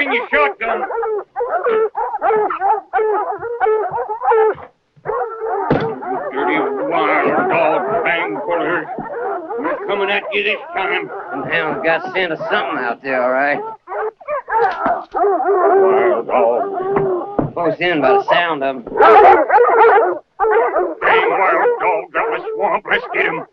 in your shotgun. Dirty wild dog, bang pullers. We're coming at you this time. Them hounds got scent of something out there, all right. Wild dog. Close in by the sound of them. Dang wild dogs out of the swamp. Let's get him.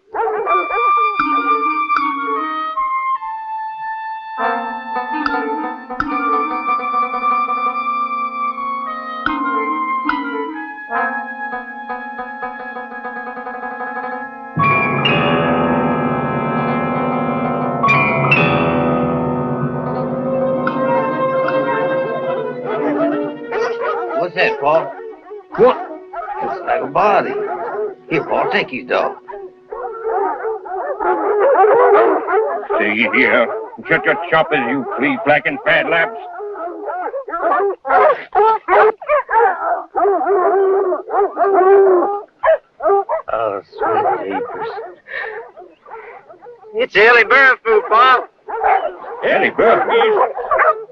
What's that, Paul? What? Looks like a body. Here, Paul, take your dog. See here. Shut your choppers, you flea-flacking fat laps. Oh, sweet jeepers. It's Ellie Bird food, Paul. Ellie Bird?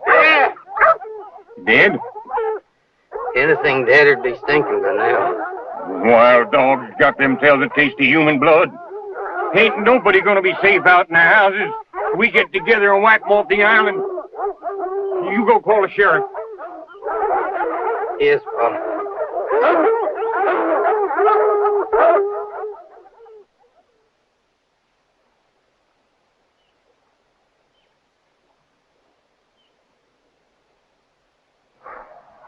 Yeah. Dead? Anything deader'd be stinking by now. Wild dogs got themselves a taste of human blood. Ain't nobody gonna be safe out in the houses. We get together and wipe them off the island. You go call the sheriff. Yes, Paul.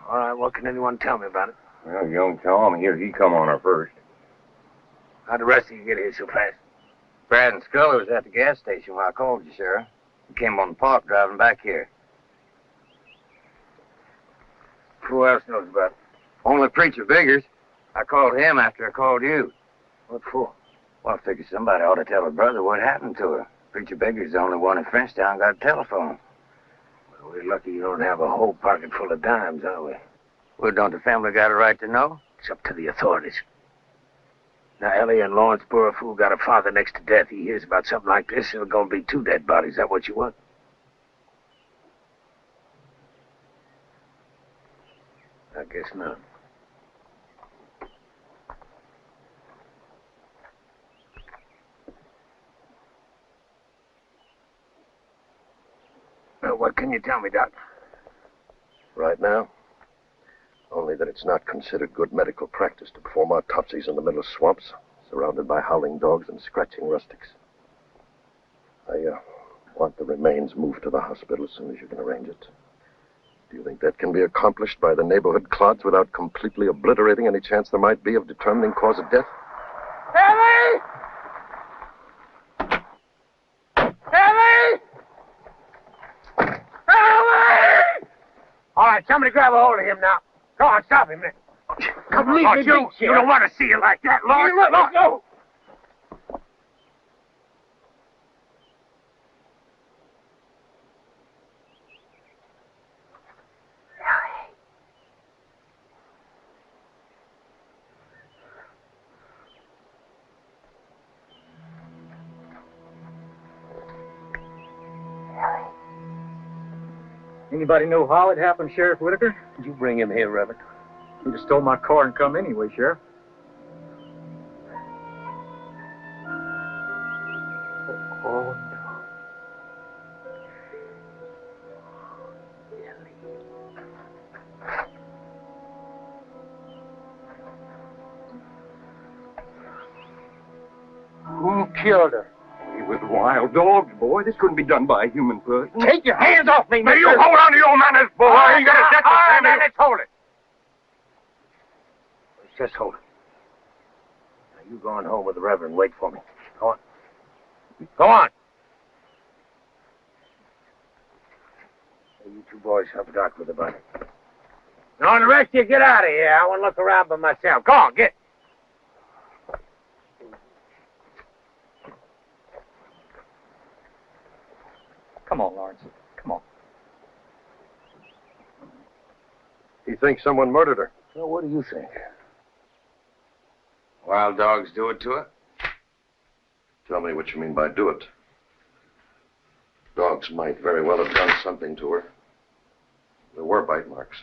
All right, what can anyone tell me about it? Well, young Tom here, he come on her first. How'd the rest of you get here so fast? Brad and Scully was at the gas station when I called you, Sheriff. We came on the park driving back here. Who else knows about it? Only Preacher Biggers. I called him after I called you. What for? Well, I figured somebody ought to tell her brother what happened to her. Preacher Biggers the only one in Frenchtown got a telephone. Well, we're lucky you don't have a whole pocket full of dimes, aren't we? Well, don't the family got a right to know? It's up to the authorities. Now, Ellie and Lawrence Burrafool got a father next to death. He hears about something like this, and there's gonna be 2 dead bodies. Is that what you want? I guess not. Well, what can you tell me, Doc? Right now, only that it's not considered good medical practice to perform autopsies in the middle of swamps, surrounded by howling dogs and scratching rustics. I want the remains moved to the hospital as soon as you can arrange it. Do you think that can be accomplished by the neighborhood clods without completely obliterating any chance there might be of determining cause of death? Ellie! Ellie! Ellie! All right, somebody grab a hold of him now. Go on, stop him, man. Come on, you don't want to see you like that, Lord. Let me go. Anybody know how it happened, Sheriff Whitaker? You bring him here, Reverend. He just stole my car and come anyway, Sheriff. Oh, no. Who killed her? He was wild dogs, boy. This couldn't be done by a human person. Take your hands off me, Now, you hold on to your manners, boy. You gotta set the family. Let's hold it. Let's just hold it. Now, you go on home with the Reverend. Wait for me. Go on. Go on. Hey, you 2 boys help Doc with the body. Now, the rest of you get out of here. I want to look around by myself. Go on, get. Come on, Lawrence. Come on. He thinks someone murdered her. Well, what do you think? Wild dogs do it to her? Tell me what you mean by do it. Dogs might very well have done something to her. There were bite marks.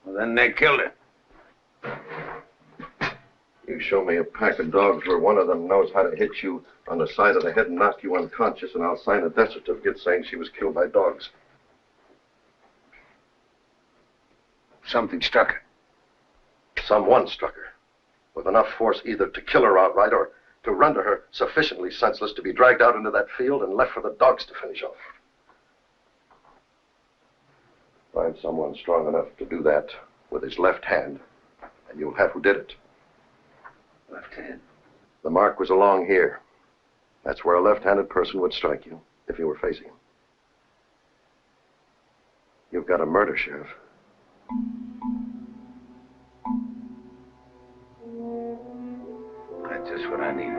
Well, then they killed her. You show me a pack of dogs where one of them knows how to hit you on the side of the head and knock you unconscious, and I'll sign a death certificate saying she was killed by dogs. Something struck her. Someone struck her with enough force either to kill her outright or to render her sufficiently senseless to be dragged out into that field and left for the dogs to finish off. Find someone strong enough to do that with his left hand, and you'll have who did it. Left hand? The mark was along here. That's where a left-handed person would strike you if you were facing him. You've got a murder, Sheriff. That's just what I need.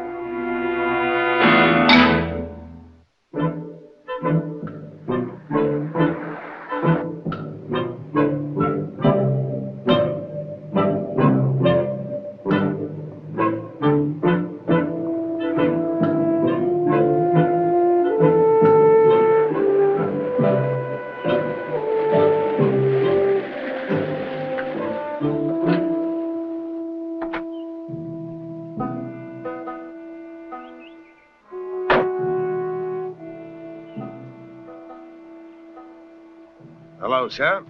Hello, sir.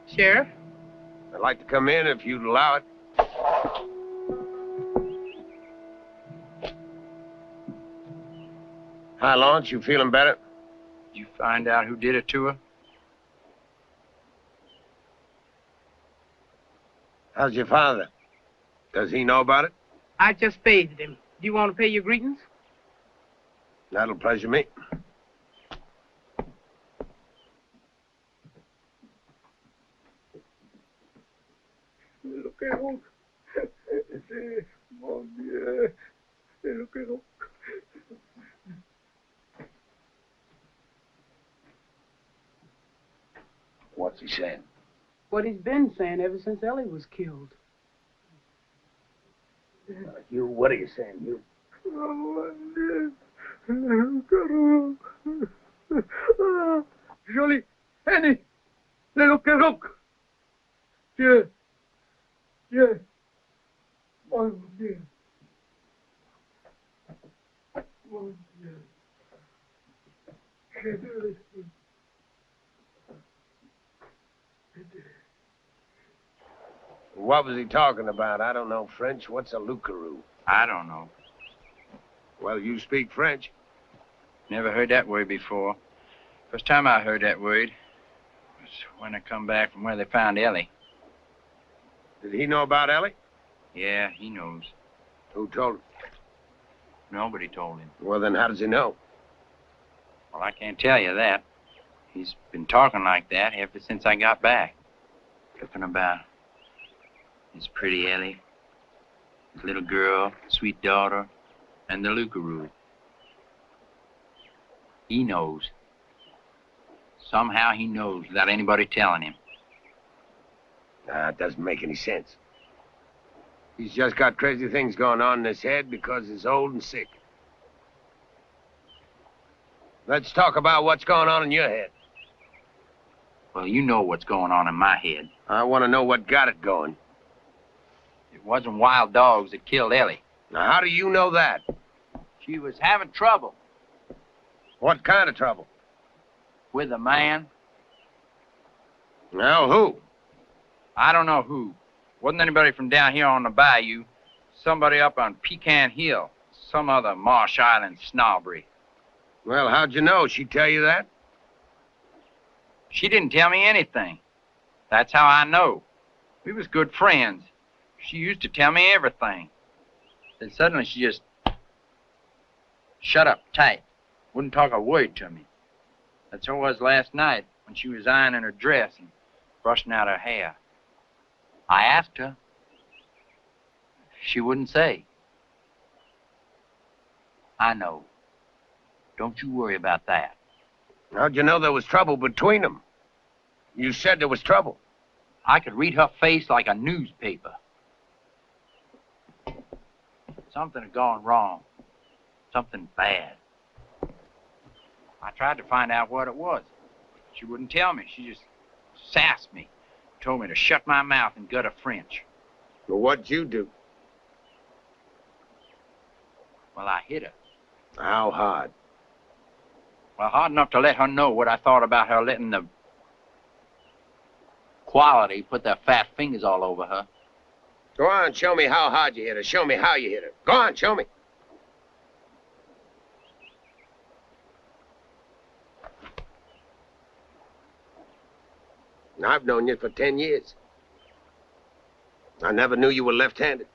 Sheriff? I'd like to come in if you'd allow it. Hi, Lawrence. You feeling better? Did you find out who did it to her? How's your father? Does he know about it? I just bathed him. Do you want to pay your greetings? That'll pleasure me. Lo que no. Mon Dieu. Lo que no. What's he saying? What he's been saying ever since Ellie was killed. You, what are you saying, you? Jolie, Annie, le look. Dieu, Dieu, mon Dieu, mon Dieu. What was he talking about? I don't know French. What's a loup-garou? I don't know. Well, you speak French. Never heard that word before. First time I heard that word was when I come back from where they found Ellie. Did he know about Ellie? Yeah, he knows. Who told him? Nobody told him. Well, then how does he know? Well, I can't tell you that. He's been talking like that ever since I got back. Talking about his pretty Ellie, his little girl, sweet daughter, and the loup-garou. He knows. Somehow he knows without anybody telling him. It doesn't make any sense. He's just got crazy things going on in his head because he's old and sick. Let's talk about what's going on in your head. Well, you know what's going on in my head. I want to know what got it going. It wasn't wild dogs that killed Ellie. Now, how do you know that? She was having trouble What kind of trouble? with a man. Now, who? I don't know who. Wasn't anybody from down here on the bayou. Somebody up on Pecan Hill. Some other Marsh Island snobbery. Well, how'd you know? She tell you that? She didn't tell me anything. That's how I know. We was good friends. She used to tell me everything. Then suddenly she just shut up tight. Wouldn't talk a word to me. That's how it was last night when she was ironing her dress and brushing out her hair. I asked her. She wouldn't say. I know. Don't you worry about that. How'd you know there was trouble between them? You said there was trouble. I could read her face like a newspaper. Something had gone wrong. Something bad. I tried to find out what it was. She wouldn't tell me. She just sassed me. Told me to shut my mouth and gut a French. Well, what'd you do? Well, I hit her. How hard? Well, hard enough to let her know what I thought about her letting the quality put their fat fingers all over her. Go on, show me how hard you hit her. Show me how you hit her. Go on, show me. I've known you for 10 years. I never knew you were left-handed.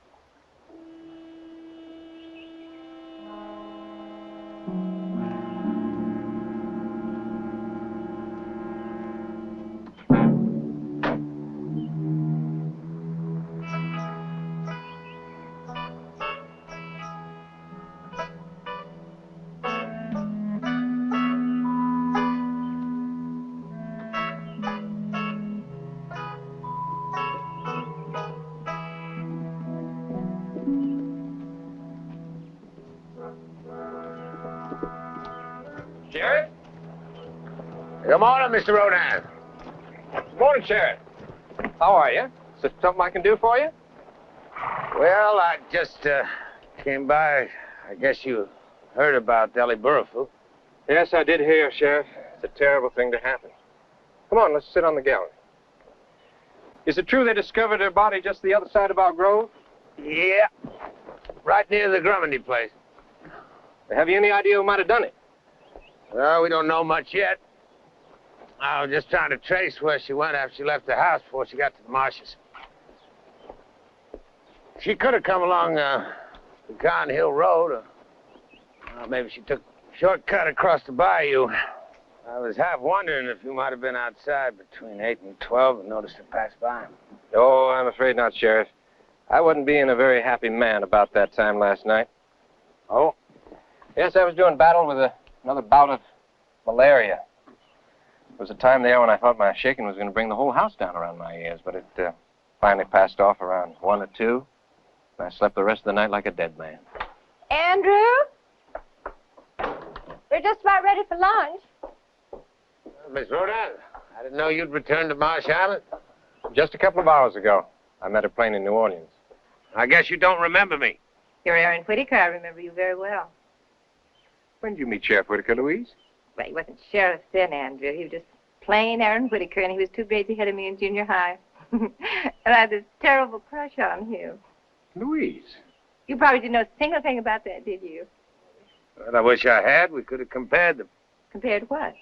Sheriff? Good morning, Mr. Rodan. Good morning, Sheriff. How are you? Is there something I can do for you? Well, I just came by. I guess you heard about Ellie Burrifu. Yes, I did hear, Sheriff. It's a terrible thing to happen. Come on, let's sit on the gallery. Is it true they discovered her body just the other side of our grove? Yeah. Right near the Grummandy place. Have you any idea who might have done it? Well, we don't know much yet. I was just trying to trace where she went after she left the house before she got to the marshes. She could have come along the Pecan Hill Road, or maybe she took a shortcut across the bayou. I was half wondering if you might have been outside between 8 and 12 and noticed her pass by. Oh, I'm afraid not, Sheriff. I wasn't being a very happy man about that time last night. Oh? Yes, I was doing battle with another bout of malaria. There was a time there when I thought my shaking was going to bring the whole house down around my ears, but it finally passed off around 1 or 2, and I slept the rest of the night like a dead man. Andrew? We're just about ready for lunch. Miss Rodan, I didn't know you'd returned to Marsh Island. Just a couple of hours ago, I met a plane in New Orleans. I guess you don't remember me. You're Aaron Whitaker. I remember you very well. When did you meet Sheriff Whitaker, Louise? Well, he wasn't sheriff then, Andrew. He was just plain Aaron Whitaker, and he was 2 grades ahead of me in junior high. And I had this terrible crush on him. Louise? You probably didn't know a single thing about that, did you? Well, I wish I had. We could have compared them. Compared what?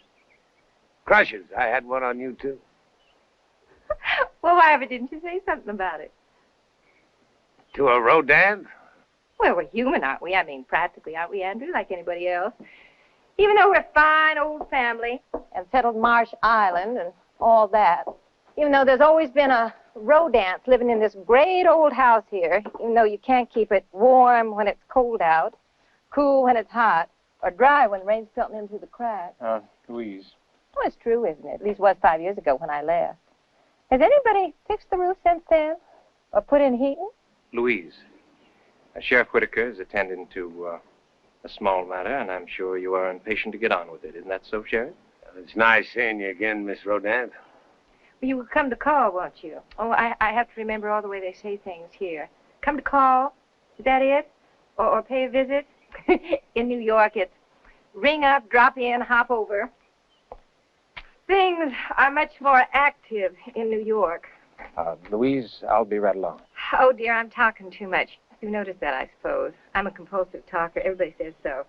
Crushes. I had one on you, too. Well, why ever didn't you say something about it? To a Rodan? Well, we're human, aren't we? I mean, practically, aren't we, Andrew, like anybody else? Even though we're a fine old family and settled Marsh Island and all that, even though there's always been a rodance living in this great old house here, even though you can't keep it warm when it's cold out, cool when it's hot, or dry when the rain's filtering in through the cracks. Louise. Well, it's true, isn't it? At least it was 5 years ago when I left. Has anybody fixed the roof since then? Or put in heating? Louise. Sheriff Whitaker is attending to a small matter, and I'm sure you are impatient to get on with it. Isn't that so, Sheriff? It's nice seeing you again, Miss Rodan. Well, you will come to call, won't you? Oh, I have to remember all the way they say things here. Come to call. Is that it? Or pay a visit? In New York, it's ring up, drop in, hop over. Things are much more active in New York. Louise, I'll be right along. Oh, dear, I'm talking too much. You've noticed that, I suppose. I'm a compulsive talker. Everybody says so.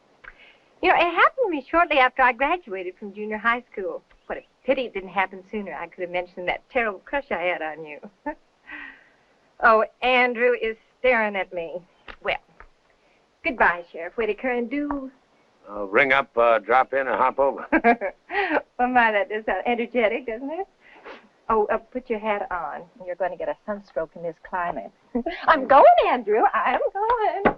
You know, it happened to me shortly after I graduated from junior high school. What a pity it didn't happen sooner. I could have mentioned that terrible crush I had on you. Oh, Andrew is staring at me. Well, goodbye, Sheriff Whitaker, and do... Ring up, drop in, or hop over. Well, my, that does sound energetic, doesn't it? Oh, put your hat on. You're going to get a sunstroke in this climate. I'm going, Andrew. I'm going.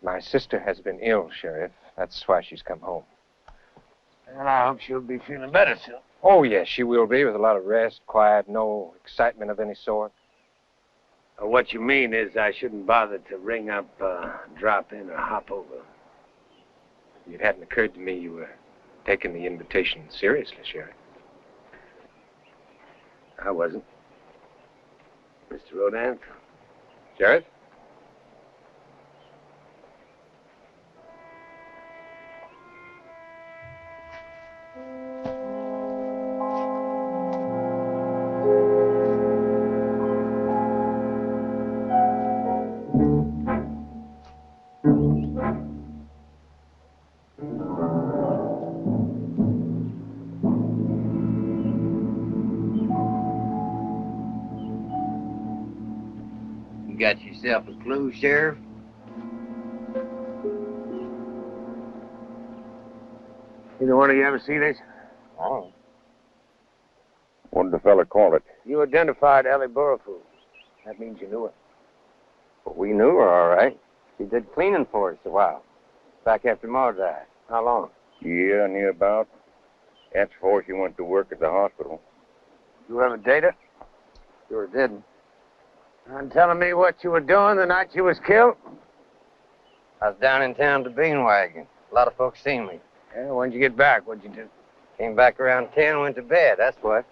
My sister has been ill, Sheriff. That's why she's come home. Well, I hope she'll be feeling better soon. Oh, yes, she will be, with a lot of rest, quiet, no excitement of any sort. What you mean is I shouldn't bother to ring up, drop in, or hop over. If it hadn't occurred to me you were taking the invitation seriously, Sheriff. I wasn't. Mr. Rodin? Sheriff? You got yourself a clue, Sheriff? Either one of you ever see this? Oh. What did the fella call it? You identified Ellie Burrough. That means you knew her. Well, we knew her, all right. She did cleaning for us a while. Back after Ma died. How long? Yeah, near about. That's before she went to work at the hospital. You ever date her? Sure didn't. And telling me what you were doing the night she was killed? I was down in town to bean wagon. A lot of folks seen me. Yeah, when'd you get back? What'd you do? Came back around 10, went to bed, that's what.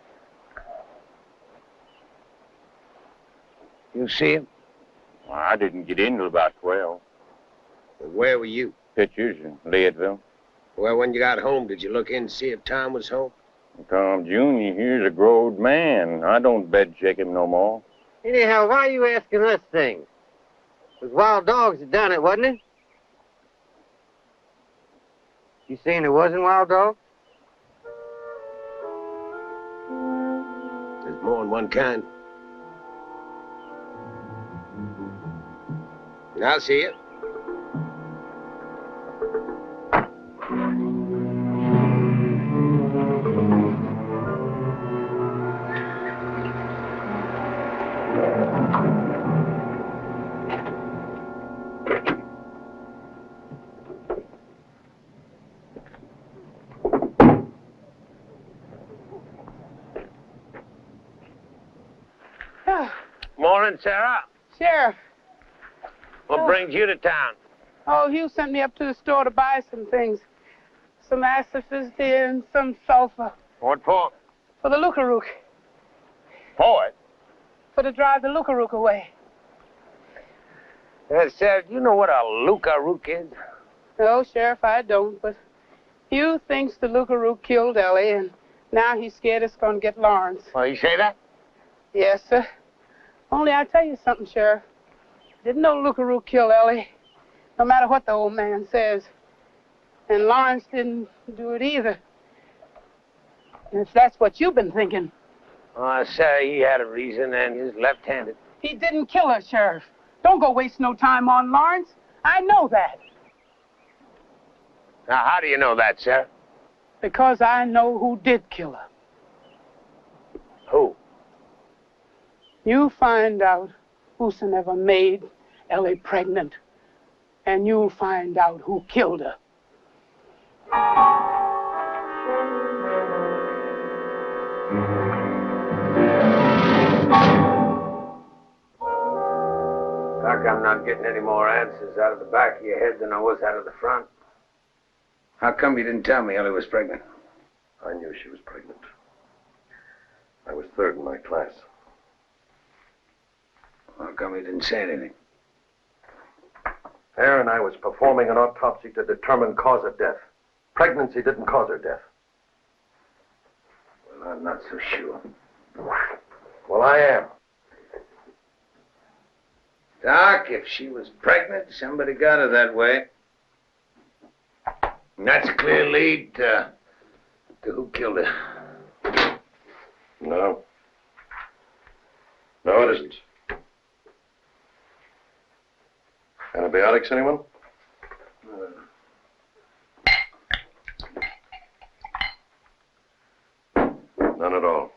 You see him? Well, I didn't get in till about 12. Well, where were you? Pictures in Leadville. Well, when you got home, did you look in to see if Tom was home? Tom Jr., here's a growed man. I don't bed check him no more. Anyhow, why are you asking us things? It was wild dogs that done it, wasn't it? You saying it wasn't wild dogs? There's more than one kind. I'll see you. Morning, Sarah. Sheriff. What brings you to town? Oh, Hugh sent me up to the store to buy some things. Some aciphysty and some sulfur. What for? For the lookarook. For it? For to drive the lookarook away. Sarah, do you know what a lookarook is? No, Sheriff, I don't, but Hugh thinks the lookarook killed Ellie, and now he's scared it's going to get Lawrence. Oh, you say that? Yes, sir. Only I'll tell you something, Sheriff. Didn't no lookaroo kill Ellie, no matter what the old man says. And Lawrence didn't do it either. And if that's what you've been thinking. Oh, Sarah, he had a reason, and he was left-handed. He didn't kill her, Sheriff. Don't go waste no time on Lawrence. I know that. Now, how do you know that, Sarah? Because I know who did kill her. Who? You find out whosoever made Ellie pregnant, and you'll find out who killed her. Doc, I'm not getting any more answers out of the back of your head than I was out of the front. How come you didn't tell me Ellie was pregnant? I knew she was pregnant. I was third in my class. How come you didn't say anything? Aaron, I was performing an autopsy to determine cause of death. Pregnancy didn't cause her death. Well, I'm not so sure. Well, I am. Doc, if she was pregnant, somebody got her that way. And that's a clear lead to who killed her. No. No, it isn't. Antibiotics, anyone? None at all.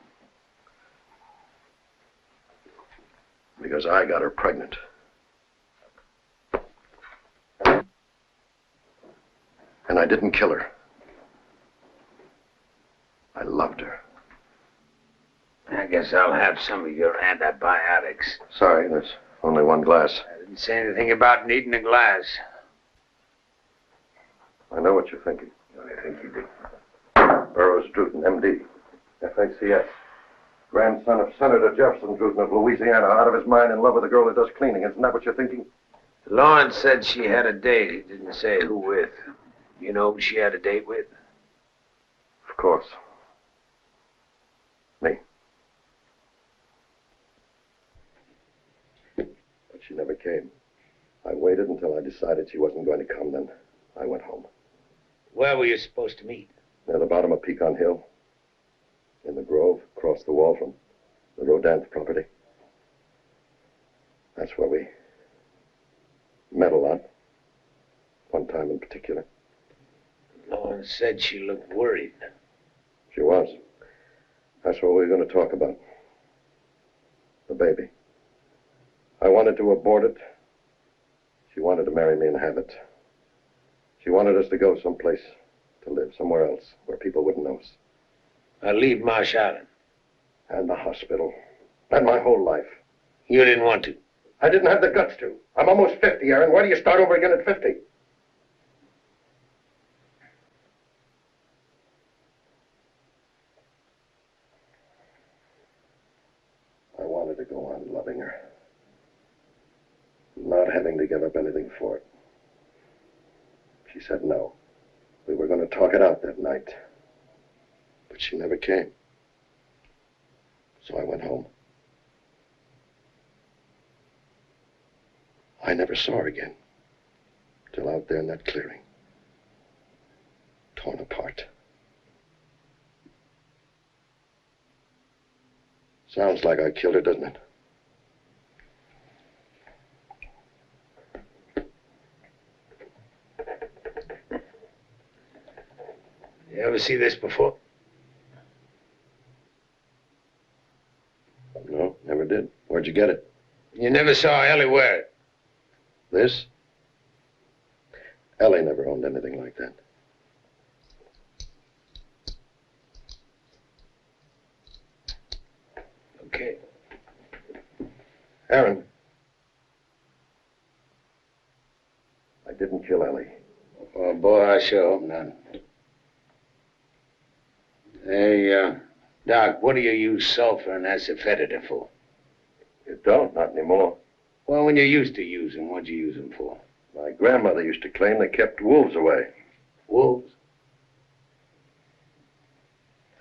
Because I got her pregnant. And I didn't kill her. I loved her. I guess guess I'll have some of your antibiotics. Sorry, there's only one glass. I didn't say anything about needing a glass. I know what you're thinking. I think you do. Burroughs Druten, M.D., FACS. Grandson of Senator Jefferson Druten of Louisiana, out of his mind in love with a girl who does cleaning. Isn't that what you're thinking? Lawrence said she had a date. He didn't say who with. You know who she had a date with? Of course. Me. But she never came. I waited until I decided she wasn't going to come, then I went home. Where were you supposed to meet? Near the bottom of Pecan Hill. In the grove, across the wall from the Rodin's property. That's where we met a lot. One time in particular. Lawrence said she looked worried. She was. That's what we were going to talk about. The baby. I wanted to abort it. She wanted to marry me and have it. She wanted us to go someplace to live, somewhere else, where people wouldn't know us. I'll leave Marsh Island. And the hospital. And my whole life. You didn't want to. I didn't have the guts to. I'm almost 50, Aaron. Why do you start over again at 50? I wanted to go on loving her. Not having to give up anything for it. She said no. We were going to talk it out that night. But she never came. So I went home. I never saw her again. Till out there in that clearing. Torn apart. Sounds like I killed her, doesn't it? You ever see this before? No, never did. Where'd you get it? You never saw Ellie wear it? This? Ellie never owned anything like that. Okay. Aaron. I didn't kill Ellie. Oh, boy, I sure hope not. Hey, Doc, what do you use sulfur and asafoetida for? You don't, not anymore. Well, when you used to use them, what'd you use them for? My grandmother used to claim they kept wolves away. Wolves?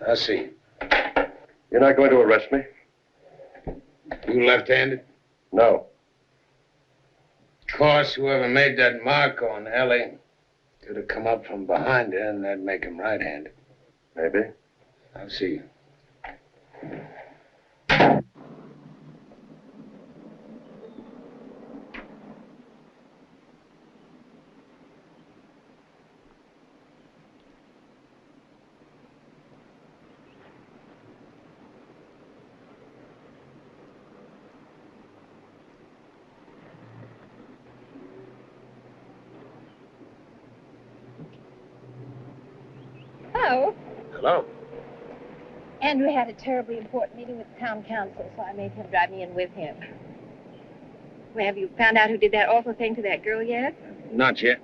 I see. You're not going to arrest me? You left-handed? No. Of course, whoever made that mark on Ellie could have come up from behind her, and that'd make him right-handed. Maybe. I'll see you. Hello. Hello. Andrew had a terribly important meeting with the town council, so I made him drive me in with him. Well, have you found out who did that awful thing to that girl yet? Not yet.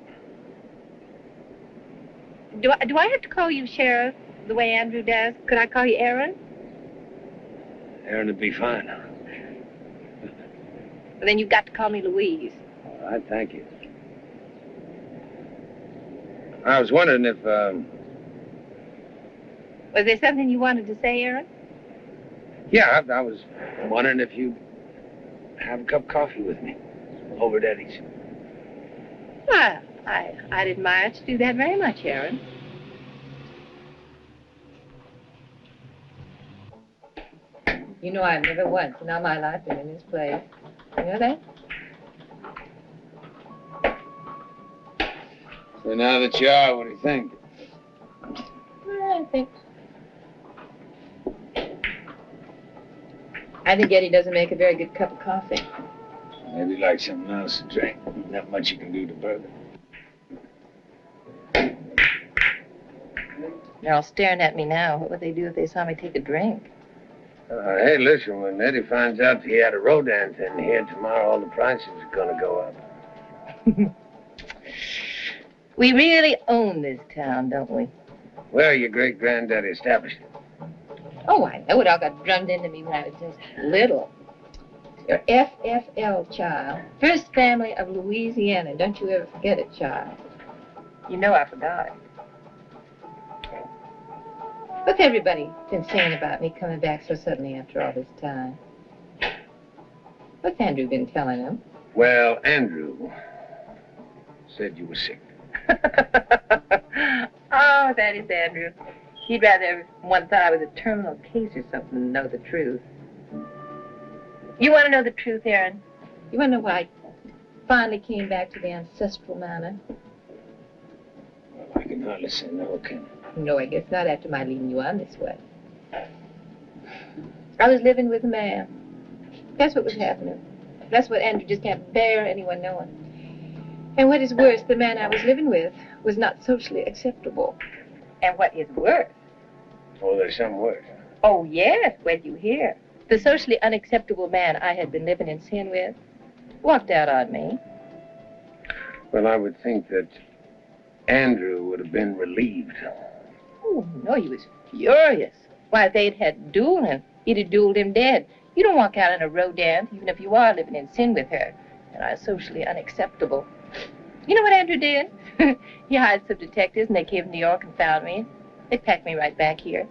Do I have to call you Sheriff the way Andrew does? Could I call you Aaron? Aaron would be fine. Well, then you've got to call me Louise. All right, thank you. I was wondering if, Was there something you wanted to say, Aaron? Yeah, I was wondering if you'd have a cup of coffee with me over at Eddie's. Well, I'd admire to do that very much, Aaron. You know I've never once in all my life been in this place. You know that? So now that you are, what do you think? I think Eddie doesn't make a very good cup of coffee. Maybe you like something else to drink. Not much you can do to burger. They're all staring at me now. What would they do if they saw me take a drink? Hey, listen, when Eddie finds out he had a rodent in here tomorrow, all the prices are going to go up. We really own this town, don't we? Well, your great-granddaddy established it. Oh, I know it all got drummed into me when I was just little. Your FFL, child. First family of Louisiana. Don't you ever forget it, child. You know I forgot it. What's everybody been saying about me coming back so suddenly after all this time? What's Andrew been telling them? Well, Andrew said you were sick. Oh, that is Andrew. He'd rather everyone thought I was a terminal case or something than know the truth. You want to know the truth, Aaron? You want to know why I finally came back to the ancestral manor? Well, I can hardly say no, can I? No, I guess not after my leading you on this way. I was living with a man. That's what was happening. That's what Andrew just can't bear anyone knowing. And what is worse, the man I was living with was not socially acceptable. And what is worse? Oh, there's something worse. Oh, yes, wait you hear. The socially unacceptable man I had been living in sin with walked out on me. Well, I would think that Andrew would have been relieved. Oh, no, he was furious. Why, if they'd had dueling, he'd have dueled him dead. You don't walk out on a rodent, even if you are living in sin with her, and are socially unacceptable. You know what Andrew did? He hired some detectives, and they came to New York and found me. They packed me right back here.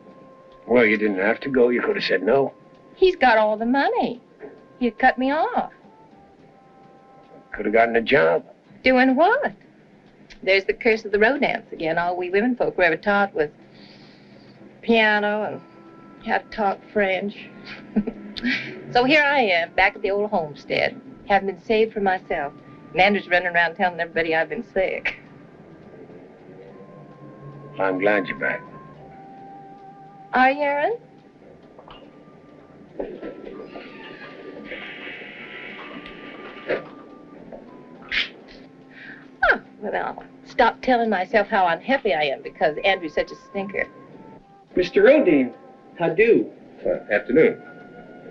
Well, you didn't have to go. You could have said no. He's got all the money. He'd cut me off. Could have gotten a job. Doing what? There's the curse of the rodents again. All we women folk were ever taught was piano and how to talk French. So here I am, back at the old homestead. Haven't been saved for myself. And Andrew's running around telling everybody I've been sick. I'm glad you're back. Are you, Aaron? Oh, well, I'll stop telling myself how unhappy I am because Andrew's such a stinker. Mr. Rodin, how do? Afternoon.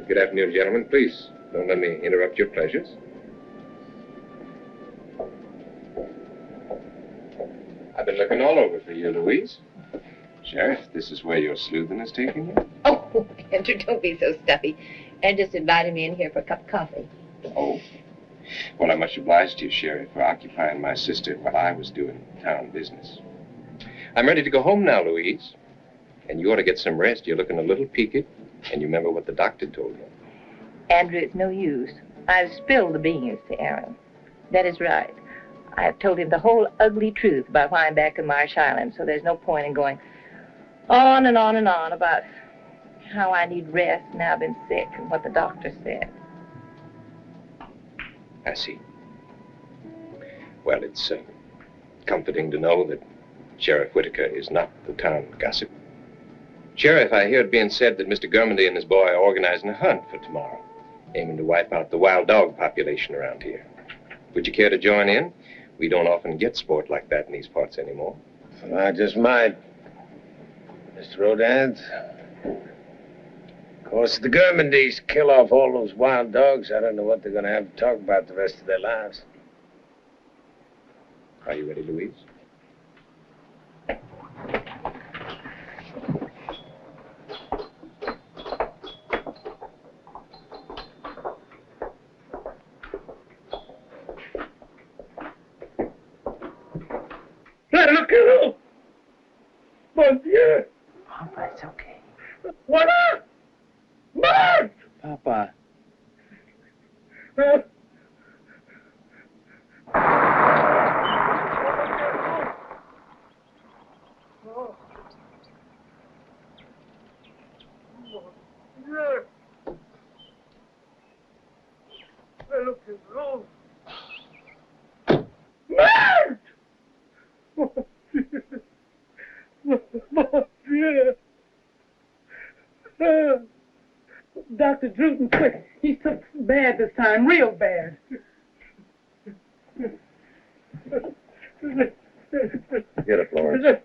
Good afternoon, gentlemen. Please, don't let me interrupt your pleasures. I've been looking all over for you, Louise. Sheriff, this is where your sleuthing is taking you? Oh, Andrew, don't be so stuffy. And just invited me in here for a cup of coffee. Oh. Well, I'm much obliged to you, Sheriff, for occupying my sister while I was doing town business. I'm ready to go home now, Louise. And you ought to get some rest. You're looking a little peaked. And you remember what the doctor told you. Andrew, it's no use. I've spilled the beans to Aaron. That is right. I've told him the whole ugly truth about why I'm back in Marsh Island, so there's no point in going on and on and on about how I need rest now I've been sick and what the doctor said. I see. Well, it's comforting to know that Sheriff Whitaker is not the town gossip. Sheriff, I hear it being said that Mr. Germandy and his boy are organizing a hunt for tomorrow, aiming to wipe out the wild dog population around here. Would you care to join in? We don't often get sport like that in these parts anymore. Well, I just might. Mr. Rodin. Of course, if the Germandys kill off all those wild dogs, I don't know what they're going to have to talk about the rest of their lives. Are you ready, Louise? Hey, look at him! Mon Dieu! Papa, it's okay. What up? Mark! Papa. Dr. Druten, quick. He's so bad this time, real bad. Get up, Lawrence.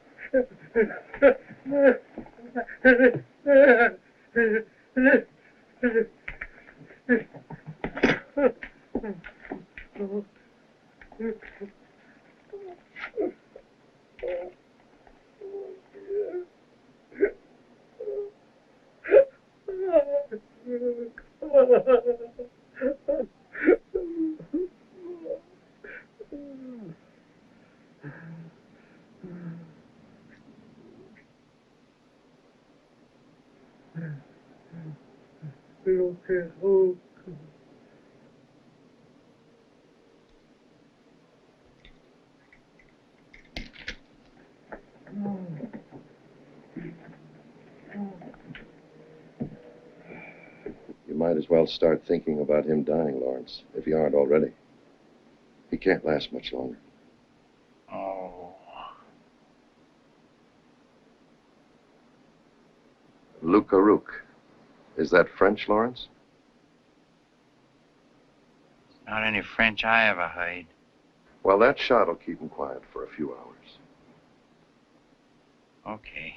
You might as well start thinking about him dying, Lawrence, if you aren't already. He can't last much longer. Oh. Lucaruc. Is that French, Lawrence? Not any French I ever heard. Well, that shot will keep him quiet for a few hours. Okay.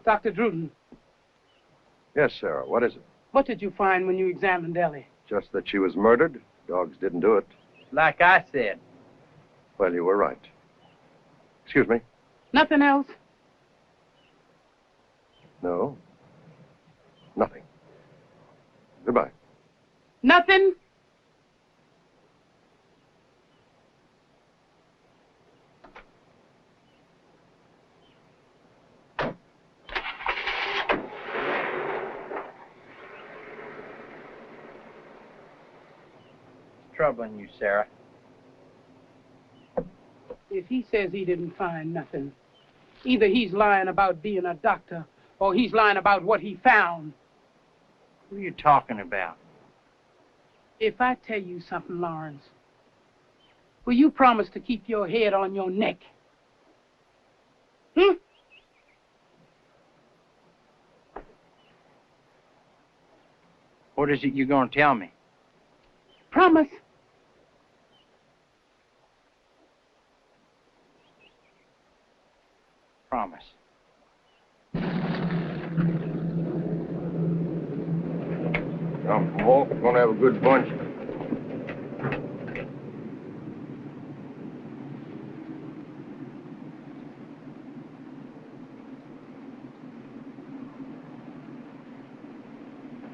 Dr. Druden, Yes, Sarah, what is it? what did you find when you examined Ellie? Just that she was murdered. Dogs didn't do it. Like I said. Well, you were right. Excuse me? Nothing else? No. Nothing. Goodbye. Nothing? Troubling you, Sarah. If he says he didn't find nothing, either he's lying about being a doctor or he's lying about what he found. Who are you talking about? If I tell you something, Lawrence, will you promise to keep your head on your neck? Hmm? What is it you're going to tell me? Promise. Promise. Come, Walt. We're going to have a good bunch.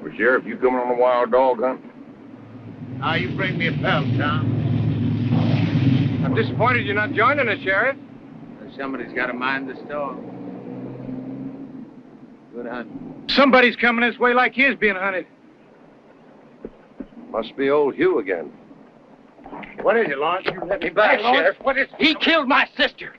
Well, Sheriff, you coming on a wild dog hunt? Now you bring me a pelt, Tom. I'm disappointed you're not joining us, Sheriff. Somebody's got to mind the store. Good hunting. Somebody's coming this way like he is being hunted. Must be old Hugh again. What is it, Lawrence? You let me back, Sheriff. What is it? He killed my sister.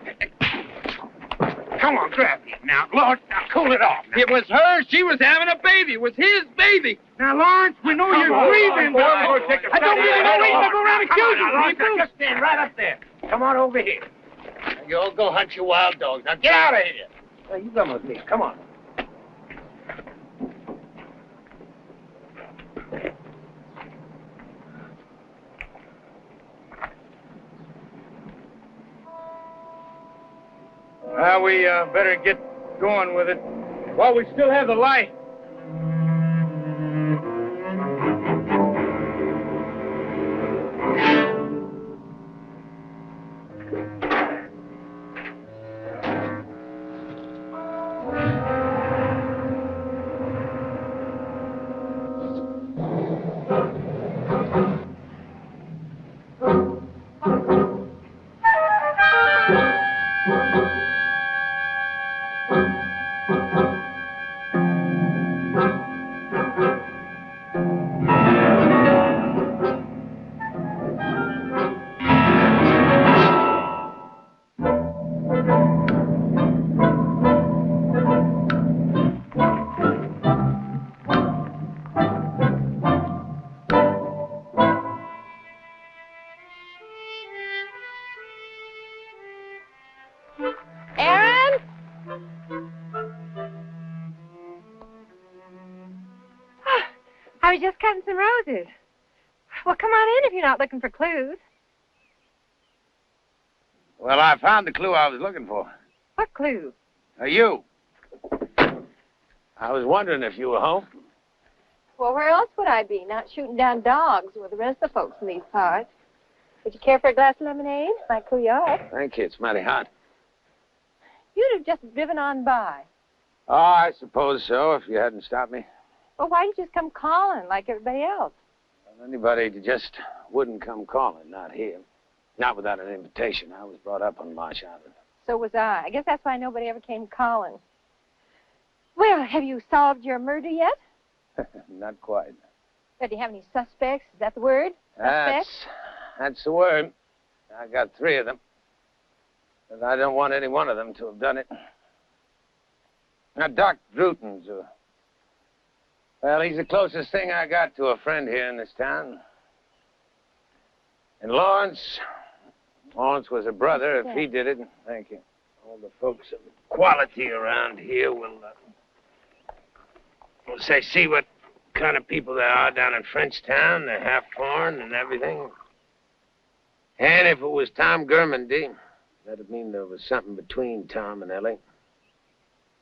Come on, grab me. Now, Lawrence, now cool it off. It was her. She was having a baby. It was his baby. Now, Lawrence, we know you're grieving. I don't give you no reason to go around accusing people. Just stand right up there. Come on over here. Now, you all go hunt your wild dogs. Now get out of here. Now, you come with me. Come on. Now, we better get going with it while we still have the light. Aaron? I was just cutting some roses. Well, come on in if you're not looking for clues. Well, I found the clue I was looking for. What clue? You. I was wondering if you were home. Well, where else would I be? Not shooting down dogs with the rest of the folks in these parts. Would you care for a glass of lemonade? Might cool you off. Thank you. It's mighty hot. You'd have just driven on by. Oh, I suppose so, if you hadn't stopped me. Well, why didn't you just come calling like everybody else? Well, anybody just wouldn't come calling, not here. Not without an invitation. I was brought up on Marsh Island. So was I. I guess that's why nobody ever came calling. Well, have you solved your murder yet? Not quite. Do you have any suspects? Is that the word? Suspects? That's the word. I got 3 of them. But I don't want any one of them to have done it. Now, Doc Drewton's, well, he's the closest thing I got to a friend here in this town. And Lawrence was a brother. If he did it, thank you. All the folks of quality around here will say, see what kind of people there are down in Frenchtown. They're half foreign and everything. And if it was Tom Germandy, that'd mean there was something between Tom and Ellie.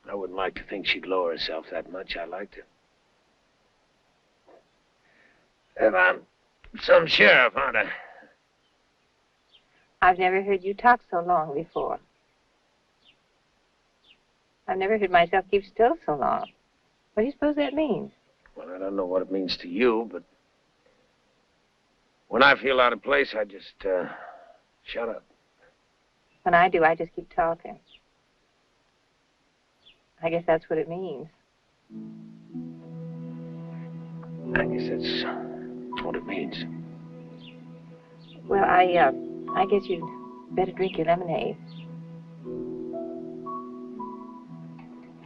I wouldn't like to think she'd lower herself that much. I liked her. If I'm some sheriff, aren't I? I've never heard you talk so long before. I've never heard myself keep still so long. What do you suppose that means? Well, I don't know what it means to you, but when I feel out of place, I just shut up. When I do, I just keep talking. I guess that's what it means. I guess that's what it means. Well, I guess you'd better drink your lemonade.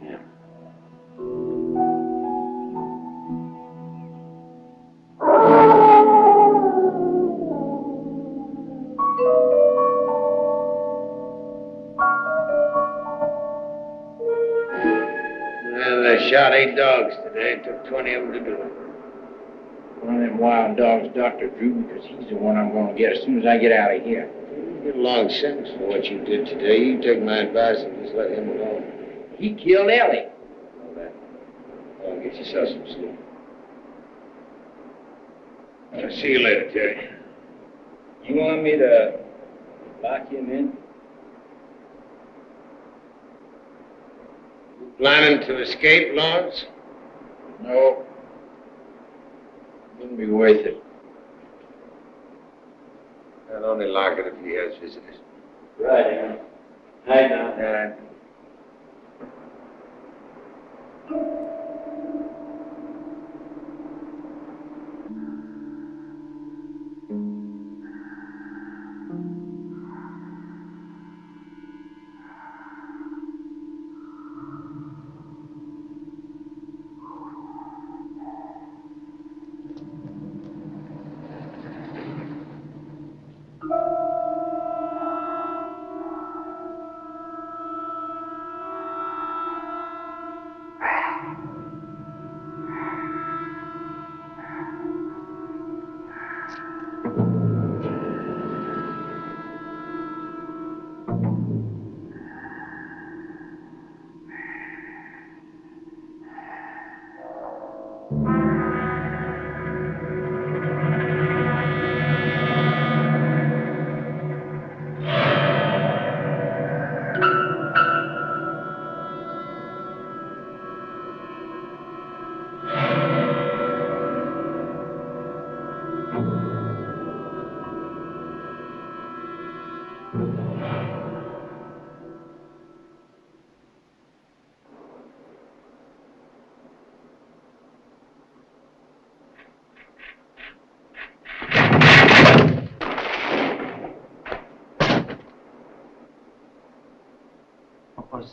Yeah. Well, they shot 8 dogs today. It took 20 of them to do it. One of them wild dogs, Dr. Drew, because he's the one I'm going to get as soon as I get out of here. You get a long sentence for what you did today. You take my advice and just let him alone. He killed Ellie. All that. Well, get yourself some sleep. I'll see you later, Terry. You want me to lock him in? You planning to escape, Lawrence? No. Wouldn't be worth it. I'll only lock it if he has visitors. Right, Aaron. Night now. All right.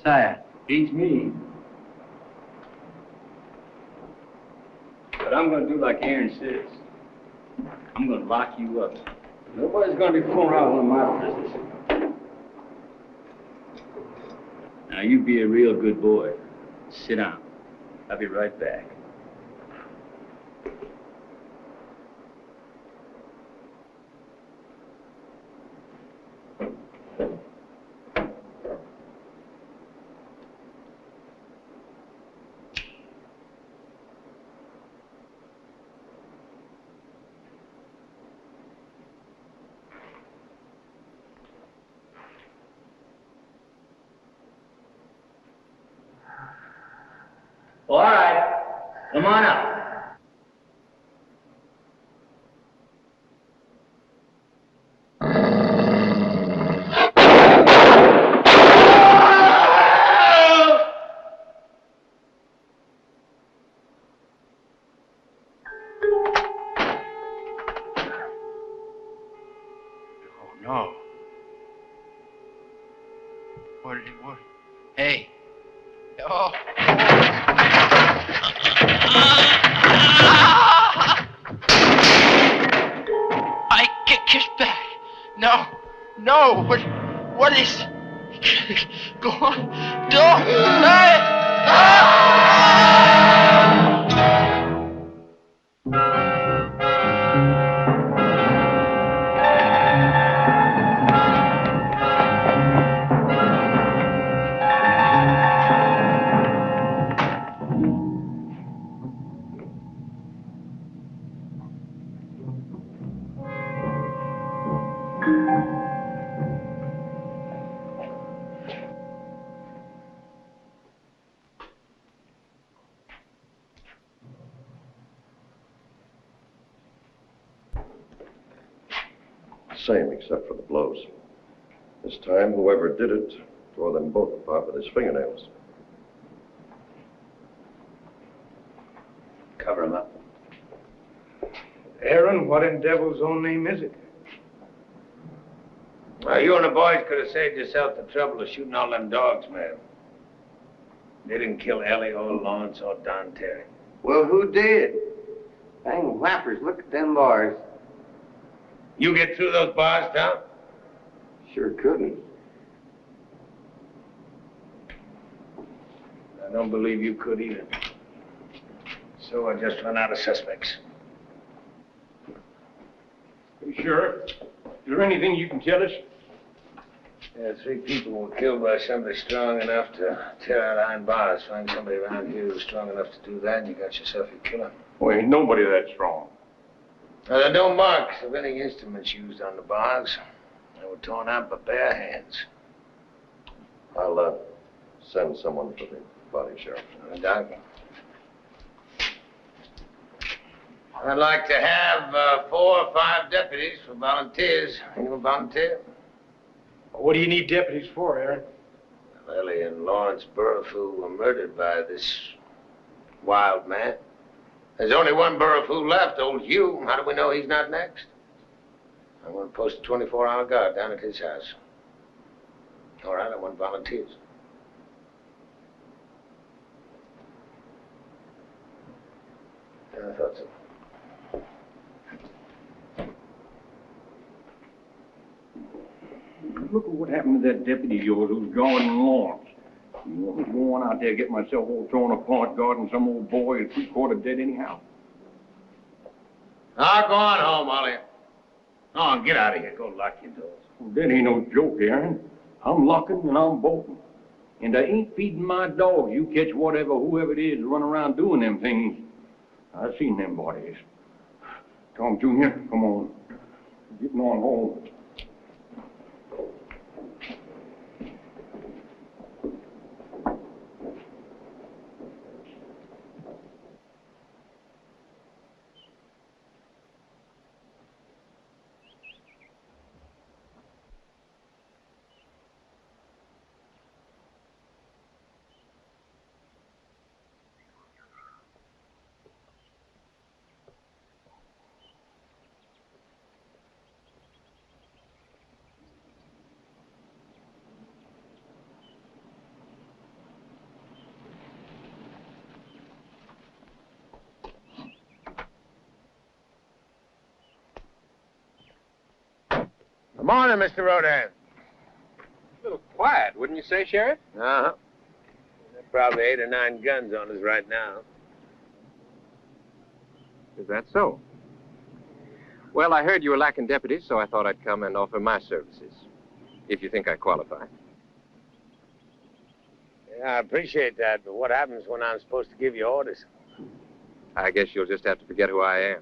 Josiah, beats me. But I'm going to do like Aaron says. I'm going to lock you up. Nobody's going to be fooling around with my business. Now, you be a real good boy. Sit down. I'll be right back. All right. Come on up. Oh, no. What? Hey. Oh. I kiss back. No. No. What is... Go on. Don't. Hey. Same except for the blows. This time, whoever did it tore them both apart with his fingernails. Cover him up. Aaron, what in devil's own name is it? Now, you and the boys could have saved yourself the trouble of shooting all them dogs, man. They didn't kill Ellie or Lawrence or Don Terry. Well, who did? Dang whappers, look at them bars. You get through those bars, Tom? Sure couldn't. I don't believe you could either. So I just run out of suspects. Hey, Sheriff, is there anything you can tell us? Yeah, 3 people were killed by somebody strong enough to tear out iron bars. Find somebody around here who's strong enough to do that, and you got yourself your killer. Well, ain't nobody that strong. Now, there are no marks of any instruments used on the bars. They were torn out by bare hands. I'll send someone for the body, Sheriff. Doc. I'd like to have 4 or 5 deputies for volunteers. You a volunteer? What do you need deputies for, Aaron? Ellie and Lawrence Burrowfool were murdered by this wild man. There's only one Burrowfool left, old Hugh. How do we know he's not next? I'm going to post a 24-hour guard down at his house. All right, I want volunteers. Yeah, I thought so. Look at what happened to that deputy of yours who's guarding Lawrence. You want me to go on out there and get myself all torn apart guarding some old boy who's 3/4 dead anyhow? Now, go on home, Ollie. Go on, get out of here. Go lock your doors. Well, that ain't no joke, Aaron. I'm locking and I'm bolting. And I ain't feeding my dogs. You catch whoever it is, run around doing them things. I've seen them bodies. Tom Jr., come on. Getting on home. Good morning, Mr. Rodan. A little quiet, wouldn't you say, Sheriff? Uh-huh. There are probably 8 or 9 guns on us right now. Is that so? Well, I heard you were lacking deputies, so I thought I'd come and offer my services. if you think I qualify. Yeah, I appreciate that, but what happens when I'm supposed to give you orders? I guess you'll just have to forget who I am.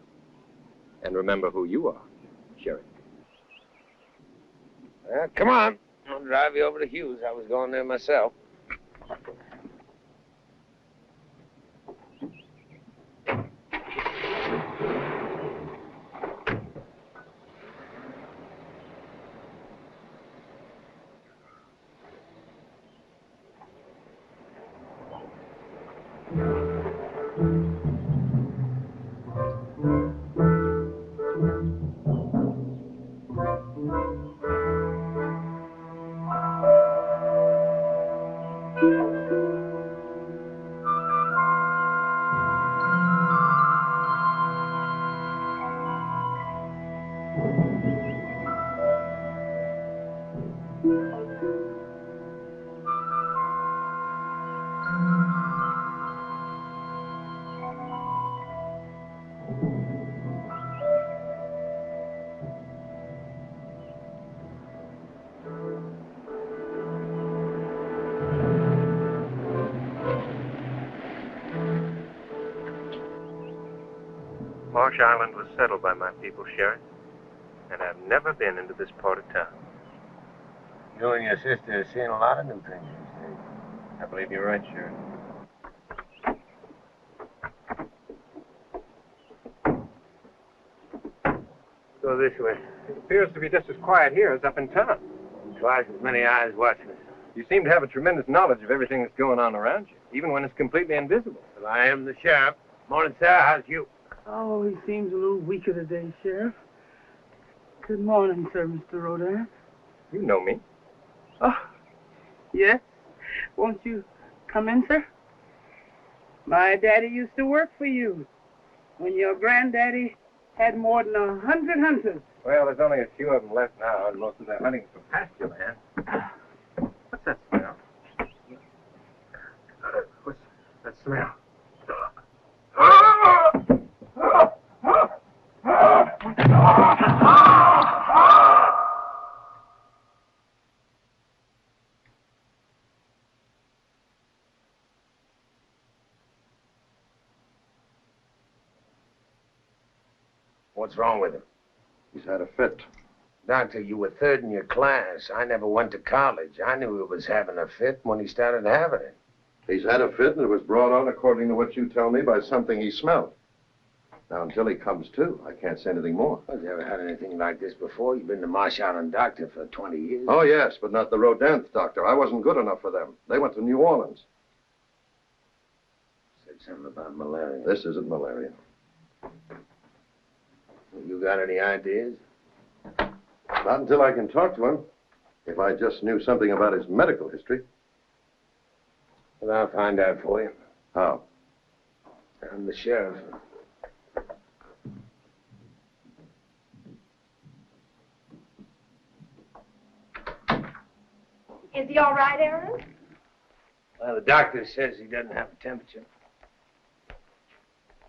And remember who you are, Sheriff. Come on. I'll drive you over to Hughes. I was going there myself. Marsh Island was settled by my people, Sheriff, and I've never been into this part of town. You and your sister have seen a lot of new things these days. I believe you're right, Sheriff. Go this way. It appears to be just as quiet here as up in town. Twice as many eyes watching us. You seem to have a tremendous knowledge of everything that's going on around you, even when it's completely invisible. Well, I am the sheriff. Morning, sir. How's you? Oh, he seems a little weaker today, Sheriff. Good morning, sir, Mr. Rodin. You know me. Oh, yes? Won't you come in, sir? My daddy used to work for you when your granddaddy had more than 100 hunters. Well, there's only a few of them left now, and most of their hunting's for pasture land. What's that smell? What's that smell? What's wrong with him? He's had a fit. Doctor, you were third in your class. I never went to college. I knew he was having a fit when he started having it. He's had a fit, and it was brought on, according to what you tell me, by something he smelled. Now, until he comes to, I can't say anything more. Well, you ever had anything like this before? You've been the Marsh Island doctor for 20 years. Oh, yes, but not the Rodin doctor. I wasn't good enough for them. They went to New Orleans. Said something about malaria. This isn't malaria. You got any ideas? Not until I can talk to him. If I just knew something about his medical history. Well, I'll find out for you. How? I'm the sheriff. Is he all right, Aaron? Well, the doctor says he doesn't have a temperature.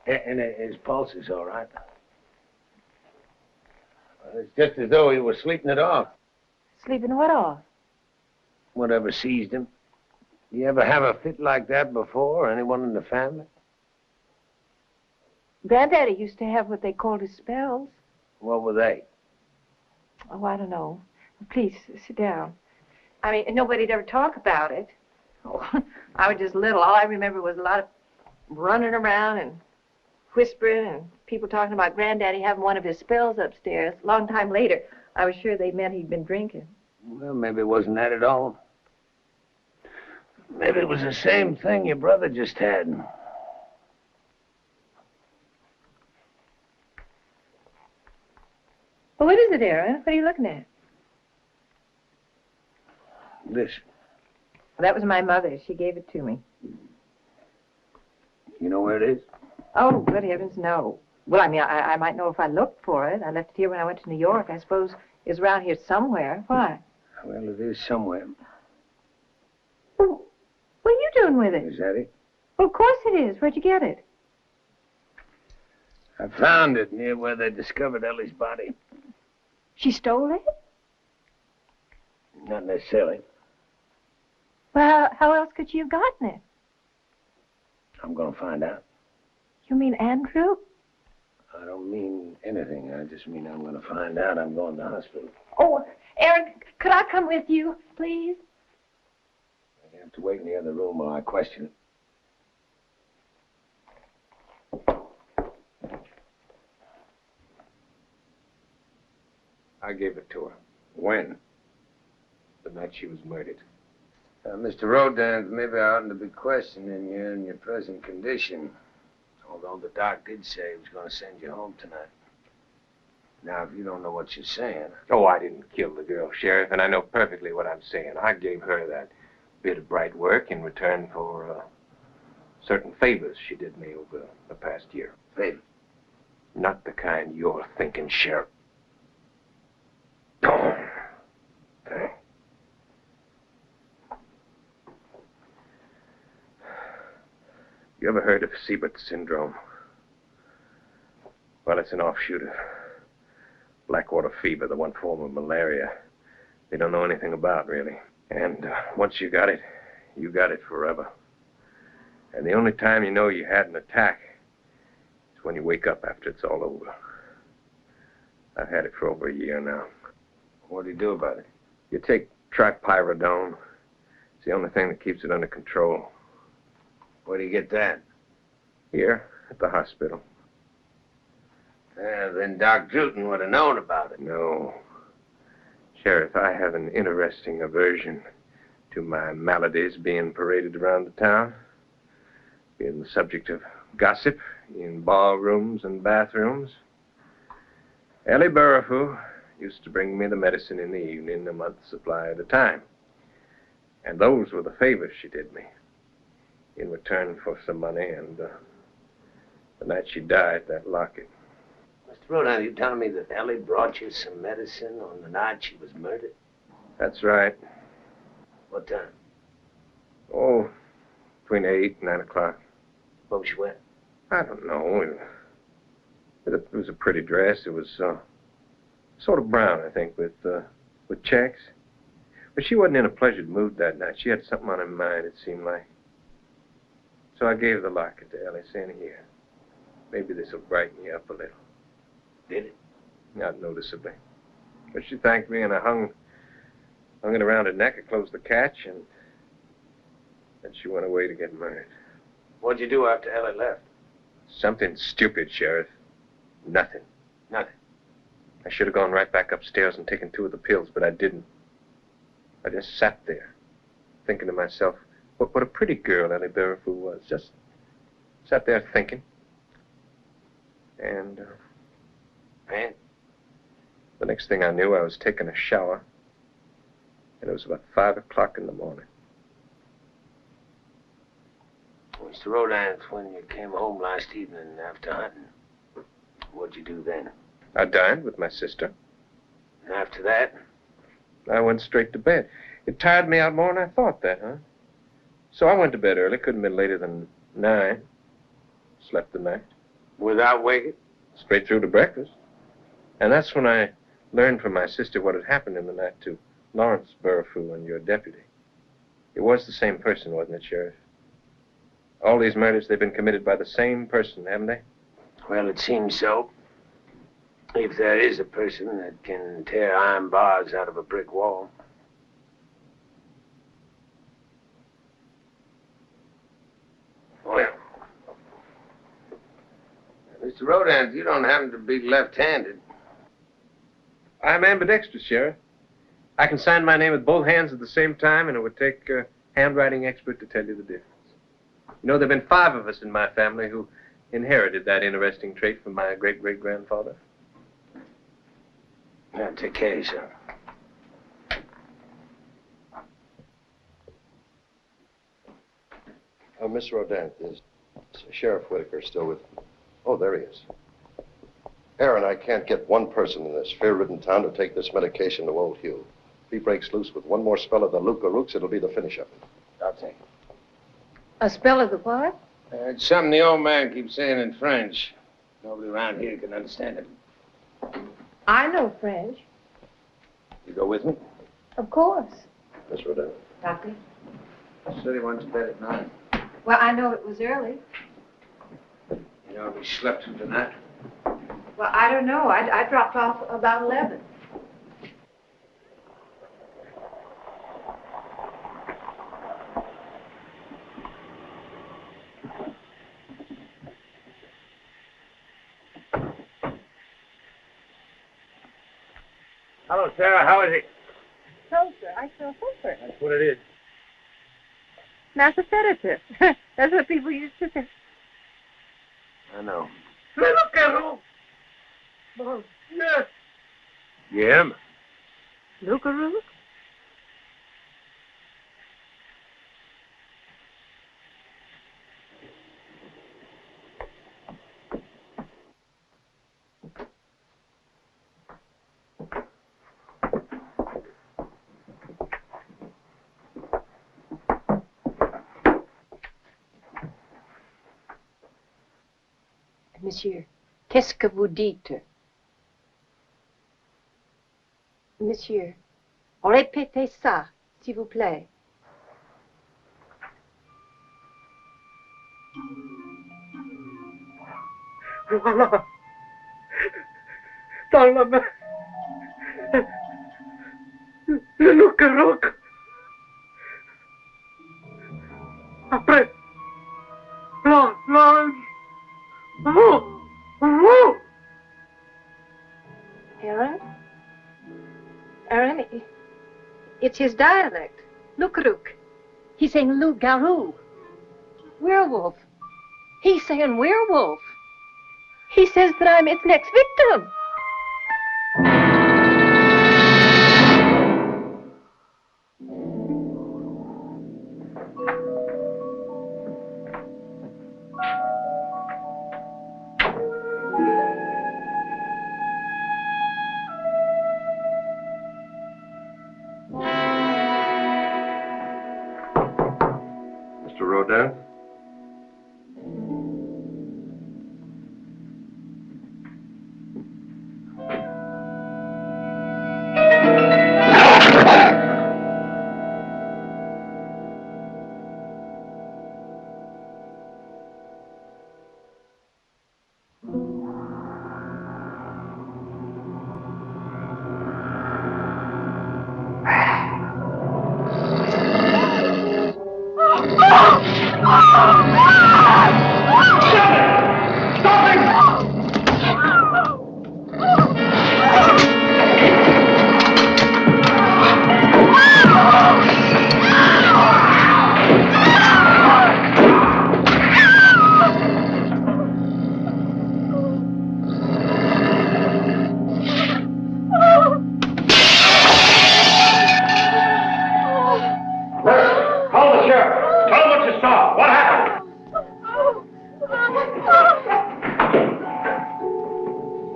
And his pulse is all right. Well, it's just as though he was sleeping it off. Sleeping what off? Whatever seized him. You ever have a fit like that before, or anyone in the family? Granddaddy used to have what they called his spells. What were they? Oh, I don't know. Please, sit down. I mean, nobody'd ever talk about it. Oh, I was just little. All I remember was a lot of running around and whispering and people talking about Granddaddy having one of his spells upstairs. A long time later, I was sure they meant he'd been drinking. Well, maybe it wasn't that at all. Maybe it was the same thing your brother just had. Well, what is it, Aaron? What are you looking at? This. Well, that was my mother. She gave it to me. You know where it is? Oh, good heavens, no. Well, I mean, I might know if I looked for it. I left it here when I went to New York. I suppose it's around here somewhere. Why? Well, it is somewhere. Well, what are you doing with it? Is that it? Well, of course it is. Where'd you get it? I found it near where they discovered Ellie's body. She stole it? Not necessarily. Well, how else could she have gotten it? I'm going to find out. You mean Andrew? I don't mean anything. I just mean I'm going to find out. I'm going to the hospital. Oh, Aaron, could I come with you, please? You have to wait in the other room while I question it. I gave it to her. When? The night she was murdered. Mr. Rodin, maybe I oughtn't to be questioning you in your present condition. Although the doc did say he was going to send you home tonight. Now, if you don't know what you're saying... Oh, I didn't kill the girl, Sheriff, and I know perfectly what I'm saying. I gave her that bit of bright work in return for certain favors she did me over the past year. Favor? Not the kind you're thinking, Sheriff. Okay. You ever heard of Siebert syndrome? Well, it's an offshoot of blackwater fever, the one form of malaria they don't know anything about, really. And once you got it forever. And the only time you know you had an attack is when you wake up after it's all over. I've had it for over a year now. What do you do about it? You take tripyridone. It's the only thing that keeps it under control. Where do you get that? Here, at the hospital. Then Doc Druten would have known about it. No. Sheriff, I have an interesting aversion to my maladies being paraded around the town, being the subject of gossip in ballrooms and bathrooms. Ellie Burrifu used to bring me the medicine in the evening, a month's supply at a time. And those were the favors she did me in return for some money, and the night she died, that locket. Mr. Rodin, are you telling me that Ellie brought you some medicine on the night she was murdered? That's right. What time? Oh, between 8 and 9 o'clock. What was she wearing? I don't know. It was a pretty dress. It was sort of brown, I think, with checks. But she wasn't in a pleasured mood that night. She had something on her mind, it seemed like. So I gave the locket to Ellie, saying, "Here, maybe this will brighten you up a little." Did it? Not noticeably. But she thanked me, and I hung it around her neck. I closed the catch, and then she went away to get murdered. What'd you do after Ellie left? Something stupid, Sheriff. Nothing. Nothing. I should have gone right back upstairs and taken 2 of the pills, but I didn't. I just sat there, thinking to myself, what a pretty girl Ellie Burrifu was. Just sat there thinking. And the next thing I knew, I was taking a shower, and it was about 5 o'clock in the morning. Mr. Rodin, when you came home last evening after hunting, what'd you do then? I dined with my sister. And after that? I went straight to bed. It tired me out more than I thought that, huh? So I went to bed early. Couldn't have been later than 9. Slept the night. Without waking? Straight through to breakfast. And that's when I learned from my sister what had happened in the night to Lawrence Burrifu and your deputy. It was the same person, wasn't it, Sheriff? All these murders, they've been committed by the same person, haven't they? Well, it seems so. If there is a person that can tear iron bars out of a brick wall. Well, Mr. Rodin, you don't happen to be left-handed. I'm ambidextrous, Sheriff. I can sign my name with both hands at the same time, and it would take a handwriting expert to tell you the difference. You know, there have been 5 of us in my family who inherited that interesting trait from my great-great-grandfather. Now, take care of yourself. Miss Rodin, is Sheriff Whitaker still with me? Oh, there he is. Aaron, I can't get one person in this fear-ridden town to take this medication to old Hugh. If he breaks loose with one more spell of the Luca-Rooks, it'll be the finish of it. I'll take it. A spell of the what? It's something the old man keeps saying in French. Nobody around here can understand it. I know French. You go with me? Of course. Miss Rodin. Doctor? Said he went to bed at 9. Well, I know it was early. You know if he slept through the night? Well, I don't know. I dropped off about 11. Hello, Sarah. How is he? No, sir. I feel comfort. That's what it is. That's a sedative. That's what people used to say. I know. Look at him. Oh, yes. Yeah? Lookaroo? Monsieur, qu'est-ce que vous dites? Monsieur, répétez ça, s'il vous plaît. Voilà. Dans la main. Le loup-garou. Après. L'ange. Aaron, it's his dialect. Loup-garou. He's saying loup-garou. Werewolf. He's saying werewolf. He says that I'm its next victim. Mr. Rodin?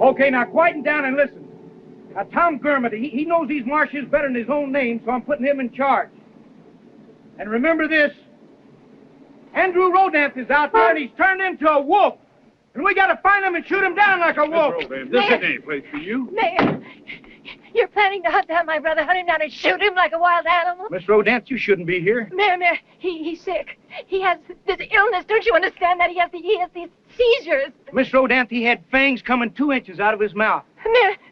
Okay, now quieten down and listen. Now, Tom Gurmit, he knows these marshes better than his own name, so I'm putting him in charge. And remember this, Andrew Rodant is out there, and he's turned into a wolf. And we got to find him and shoot him down like a wolf. This ain't any place for you. Mayor, you're planning to hunt down my brother, hunt him down and shoot him like a wild animal? Miss Rodant, you shouldn't be here. Mayor, he's sick. He has this illness. Don't you understand that? He has these seizures. Miss Rodant, he had fangs coming 2 inches out of his mouth.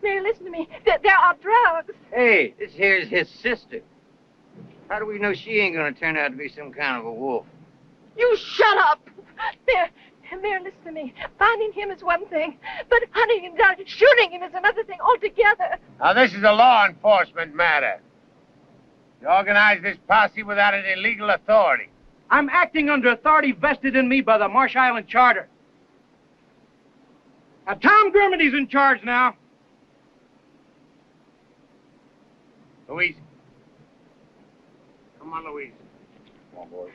Mayor, listen to me. There are drugs. Hey, this here's his sister. How do we know she ain't gonna turn out to be some kind of a wolf? You shut up. Mayor, listen to me. Finding him is one thing, but hunting him down, shooting him is another thing altogether. Now, this is a law enforcement matter. You organize this posse without any legal authority. I'm acting under authority vested in me by the Marsh Island Charter. Now, Tom Gurmity's in charge now. Louise. Come on, Louise. Come on, boys.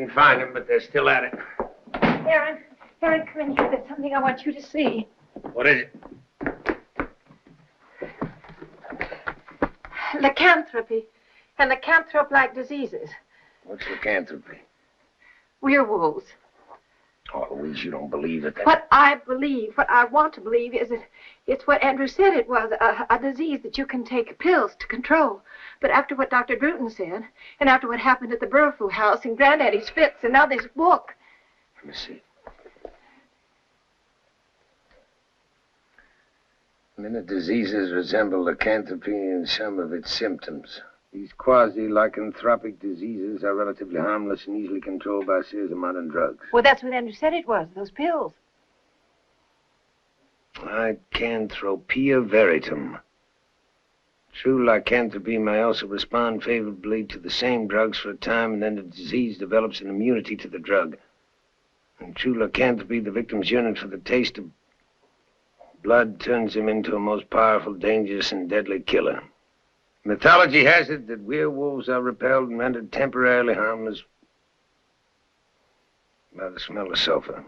didn't find him, but they're still at it. Aaron, come in here. There's something I want you to see. What is it? Lycanthropy and lycanthrope-like diseases. What's lycanthropy? Werewolves. Oh, Louise, you don't believe it. What I believe, what I want to believe, is that it's what Andrew said it was, a disease that you can take pills to control. But after what Dr. Druten said, and after what happened at the Burfoo house, and Granddaddy's fits, and now this book. Let me see. Many diseases resemble lycanthropy in some of its symptoms. These quasi-lycanthropic diseases are relatively harmless and easily controlled by a series of modern drugs. Well, that's what Andrew said it was, those pills. Lycanthropia veritum. True lycanthropy may also respond favorably to the same drugs for a time, and then the disease develops an immunity to the drug. In true lycanthropy, the victim's yearning for the taste of blood turns him into a most powerful, dangerous, and deadly killer. Mythology has it that werewolves are repelled and rendered temporarily harmless by the smell of sulfur.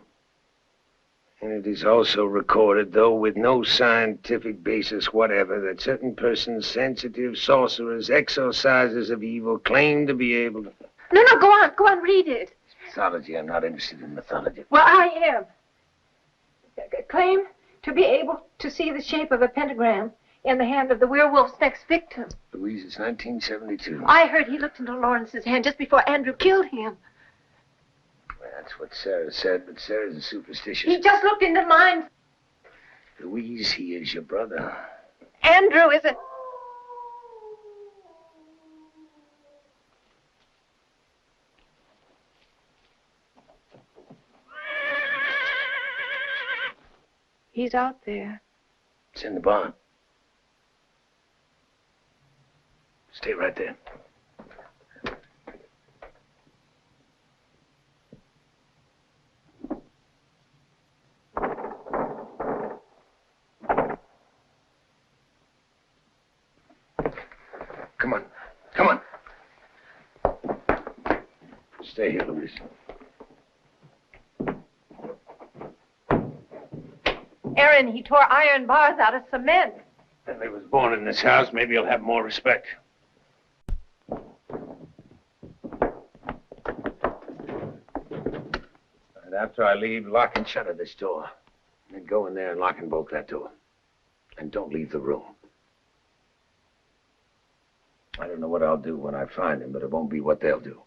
And it is also recorded, though with no scientific basis whatever, that certain persons, sensitive, sorcerers, exorcisers of evil, claim to be able to... No, go on, read it. It's mythology. I'm not interested in mythology. Well, I am. Claim to be able to see the shape of a pentagram in the hand of the werewolf's next victim. Louise, it's 1972. I heard he looked into Lawrence's hand just before Andrew killed him. That's what Sarah said, but Sarah's a superstitious... He just looked into mine. Louise, he is your brother. Andrew is a... He's out there. It's in the barn. Stay right there. Come on. Stay here, Louise. Aaron, he tore iron bars out of cement. If he was born in this house, maybe he'll have more respect. And after I leave, lock and shutter this door. And then go in there and lock and bolt that door. And don't leave the room. I don't know what I'll do when I find him, but it won't be what they'll do.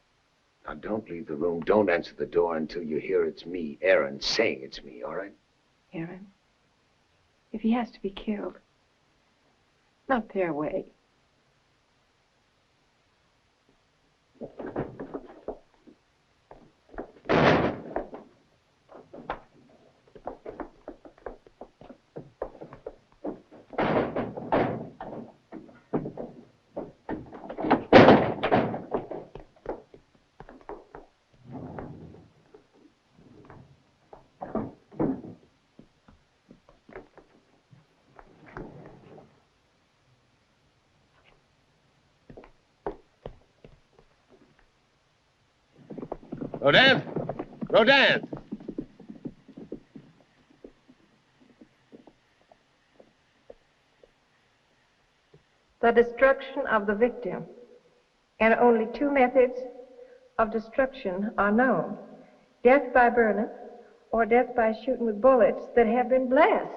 Now, don't leave the room. Don't answer the door until you hear it's me, Aaron, saying it's me, all right? Aaron, if he has to be killed, not their way. Rodan! The destruction of the victim. And only two methods of destruction are known. Death by burning or death by shooting with bullets that have been blessed.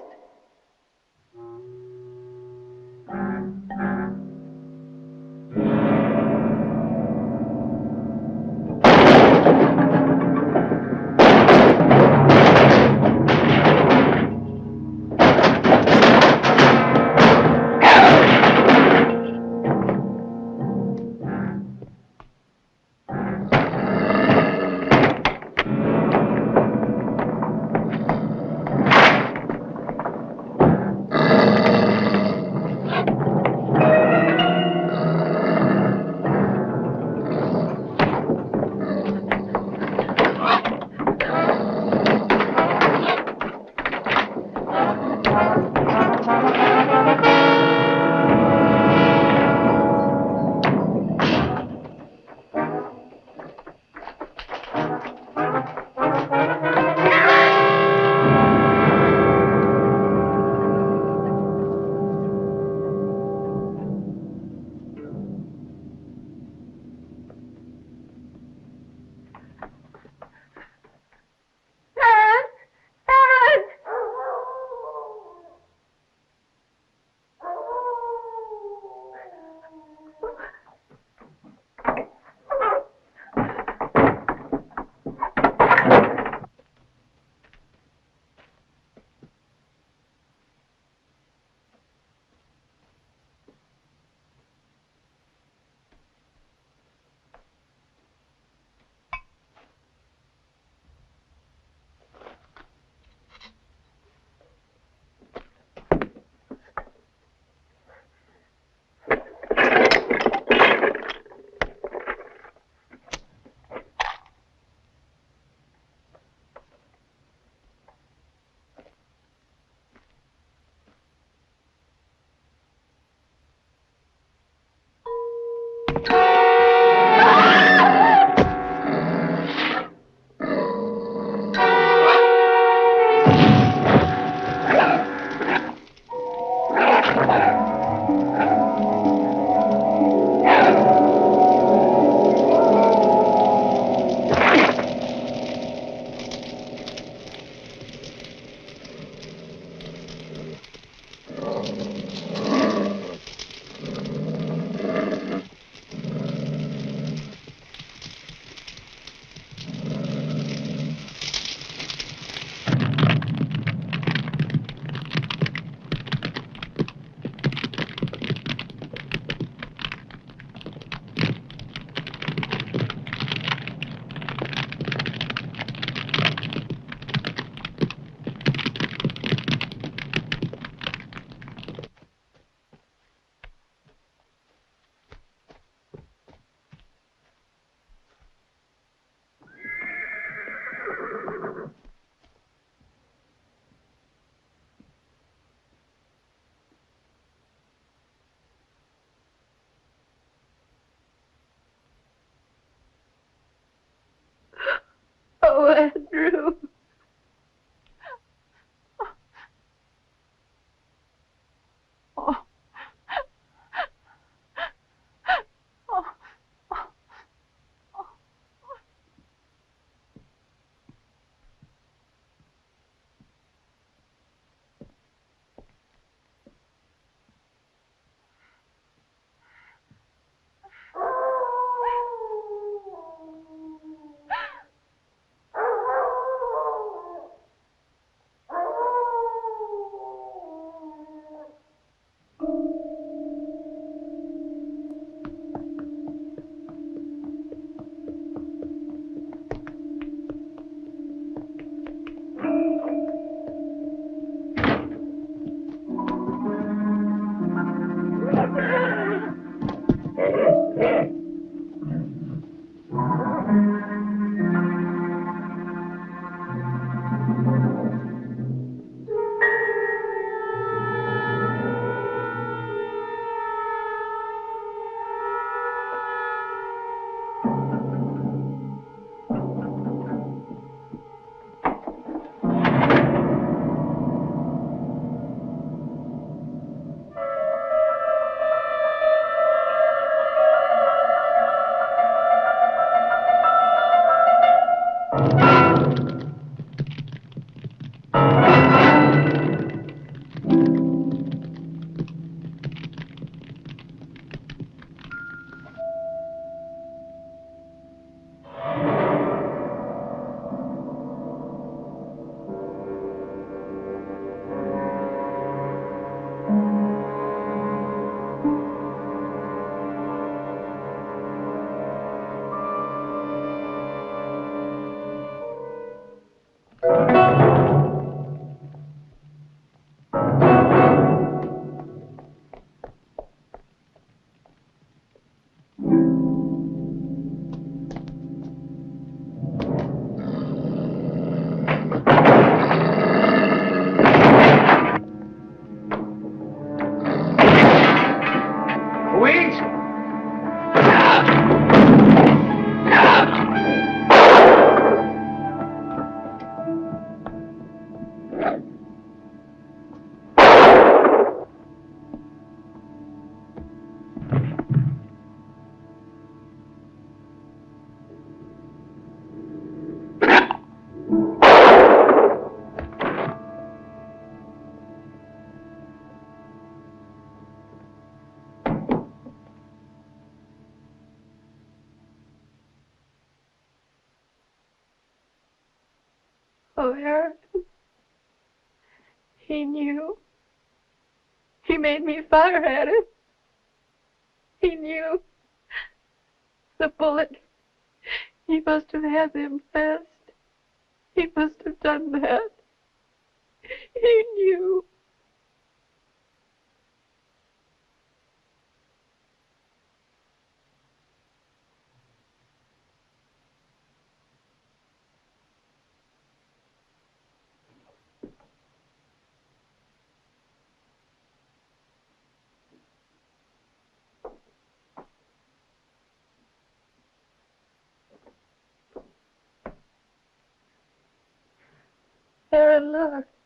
Oh, Andrew. Oh. Oh. Oh, Aaron. He knew. He made me fire at him. He knew. The bullet. He must have had them fast. He must have done that. He knew. Aaron, look.